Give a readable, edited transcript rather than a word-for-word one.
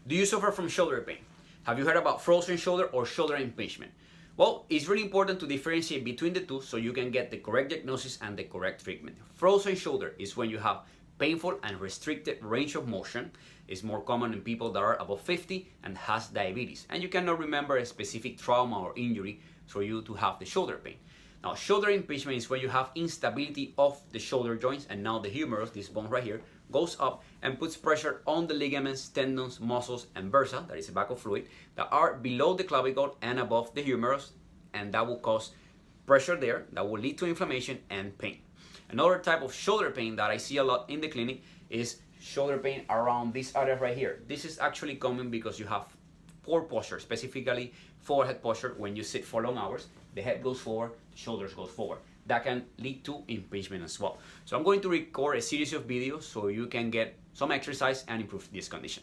Do you suffer from shoulder pain? Have you heard about frozen shoulder or shoulder impingement? Well, it's really important to differentiate between the two so you can get the correct diagnosis and the correct treatment. Frozen shoulder is when you have painful and restricted range of motion. It's more common in people that are above 50 and has diabetes. And you cannot remember a specific trauma or injury for you to have the shoulder pain. Now, shoulder impingement is when you have instability of the shoulder joints, and now the humerus, this bone right here, goes up and puts pressure on the ligaments, tendons, muscles, and bursa, that is a bag of fluid, that are below the clavicle and above the humerus, and that will cause pressure there that will lead to inflammation and pain. Another type of shoulder pain that I see a lot in the clinic is shoulder pain around this area right here. This is actually common because you have poor posture, specifically forehead posture. When you sit for long hours, the head goes forward, the shoulders go forward. That can lead to impingement as well. So I'm going to record a series of videos so you can get some exercise and improve this condition.